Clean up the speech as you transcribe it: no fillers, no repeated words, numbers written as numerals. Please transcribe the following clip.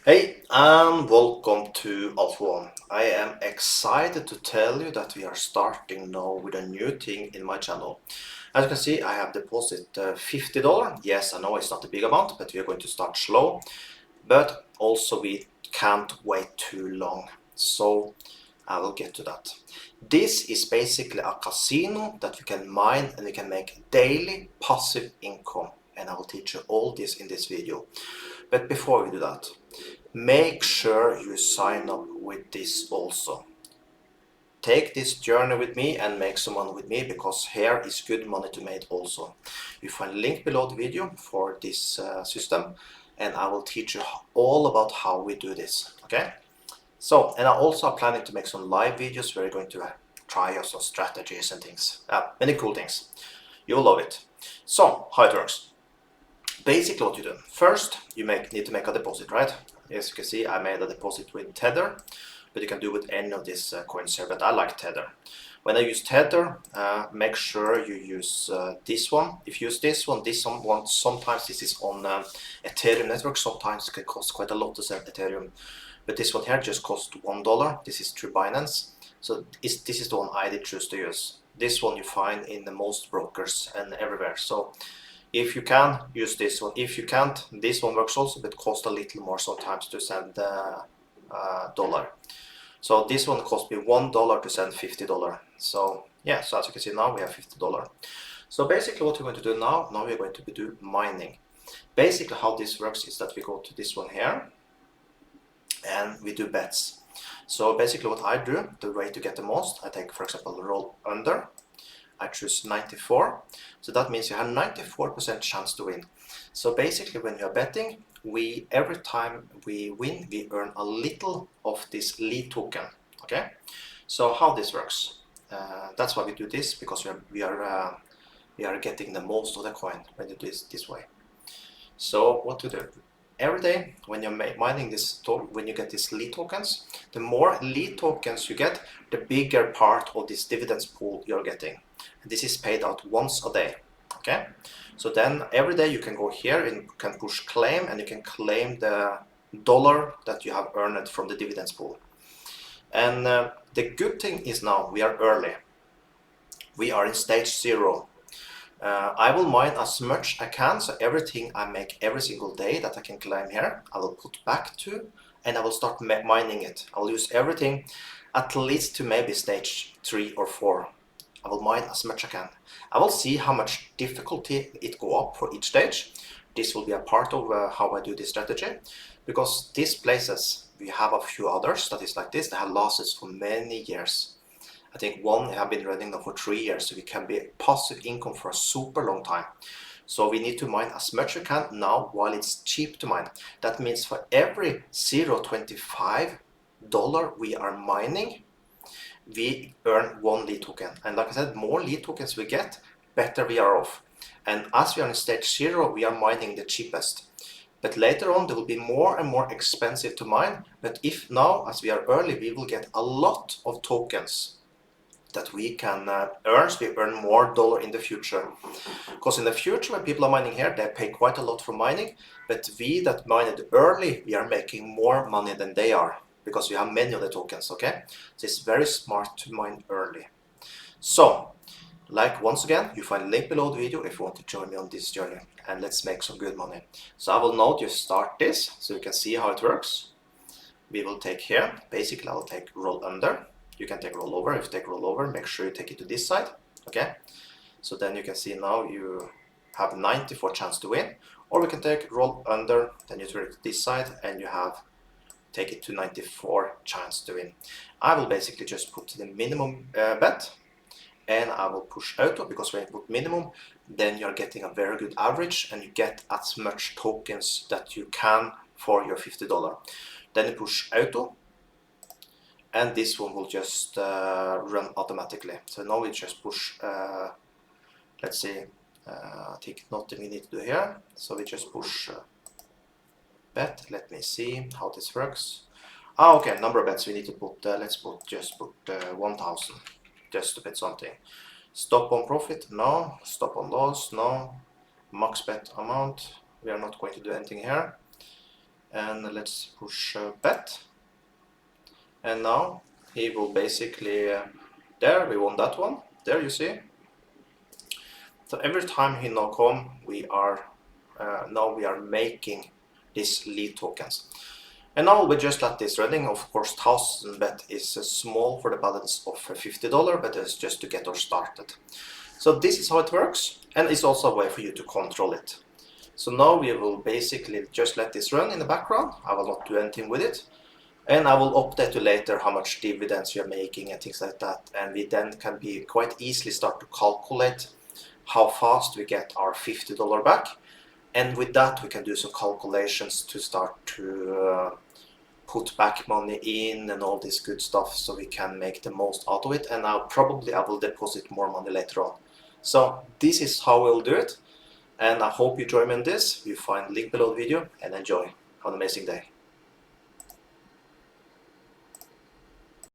Hey, and welcome to Altcoins. I am excited to tell you that we are starting now with a new thing in my channel. As you can see, I have deposited $50. Yes, I know it's not a big amount, but we are going to start slow. But also we can't wait too long. So I will get to that. This is basically a casino that you can mine and you can make daily passive income. And I will teach you all this in this video. But before we do that, make sure you sign up with this also. Take this journey with me and make some money with me, because here is good money to make also. You find a link below the video for this system, and I will teach you all about how we do this, okay? So, and I also am planning to make some live videos where we're going to try out some strategies and things. Many cool things. You will love it. So, how it works. Basically what you do, first you need to make a deposit, right? As you can see, I made a deposit with Tether, but you can do with any of these coins here, but I like Tether. When I use Tether, make sure you use this one. If you use this one, sometimes this is on Ethereum network, sometimes it can cost quite a lot to send Ethereum, but this one here just costs $1. This is through Binance, so this is the one I did choose to use. This one you find in the most brokers and everywhere. So if you can, use this one. If you can't, this one works also, but costs a little more sometimes to send dollar. So this one cost me $1 to send $50. So yeah, so as you can see now we have $50. So basically what we're going to do now we're going to do mining. Basically how this works is that we go to this one here and we do bets. So basically what I do, the way to get the most, I take for example the roll under. I choose 94, so that means you have 94% chance to win. So basically when you're betting, every time we win, we earn a little of this lead token, okay? So how this works, that's why we do this, because we are getting the most of the coin when you do this way. So what to do? Every day when you're mining this, when you get these lead tokens, the more lead tokens you get, the bigger part of this dividends pool you're getting. This is paid out once a day, okay? So then every day you can go here and you can push claim, and you can claim the dollar that you have earned from the dividends pool. And the good thing is now we are early. We are in stage 0. I will mine as much I can, so everything I make every single day that I can claim here, I will put back to, and I will start mining it. I will use everything at least to maybe stage 3 or 4. I will mine as much as I can. I will see how much difficulty it go up for each stage. This will be a part of how I do this strategy, because these places, we have a few others that is like this, that have lasted for many years. I think one have been running now for 3 years, so we can be passive income for a super long time. So we need to mine as much as we can now while it's cheap to mine. That means for every $0.25 we are mining, we earn 1 lead token. And like I said, more lead tokens we get, better we are off. And as we are in stage 0, we are mining the cheapest. But later on, there will be more and more expensive to mine. But if now, as we are early, we will get a lot of tokens that we can earn, so we earn more dollar in the future. Because in the future, when people are mining here, they pay quite a lot for mining, but we that mined early, we are making more money than they are, because we have many of the tokens, okay? So it's very smart to mine early. So, like once again, you find a link below the video if you want to join me on this journey, and let's make some good money. So I will now just start this, so you can see how it works. We will take here, basically I will take roll under. You can take rollover. If you take rollover, make sure you take it to this side, okay? So then you can see now you have 94 chance to win, or we can take roll under, then you turn it to this side and you have take it to 94 chance to win. I will basically just put the minimum bet, and I will push auto, because when you put minimum, then you're getting a very good average and you get as much tokens that you can for your $50. Then you push auto, and this one will just run automatically. So now we just push, let's see, I think nothing we need to do here. So we just push bet. Let me see how this works. Okay, number of bets we need to put, let's just put 1000, just to bet something. Stop on profit, no. Stop on loss, no. Max bet amount, we are not going to do anything here. and let's push bet, and now he will basically there we won that one. There you see. So every time he now come, we are now we are making these lead tokens. And now we just let this running. Of course, 1000 bet is small for the balance of $50, but it's just to get us started. So this is how it works, and it's also a way for you to control it. So now we will basically just let this run in the background. I will not do anything with it. And I will update you later how much dividends we are making and things like that. And we then can be quite easily start to calculate how fast we get our $50 back. And with that, we can do some calculations to start to put back money in and all this good stuff, so we can make the most out of it. And I will deposit more money later on. So this is how we'll do it. And I hope you join me in this. You find link below the video and enjoy. Have an amazing day.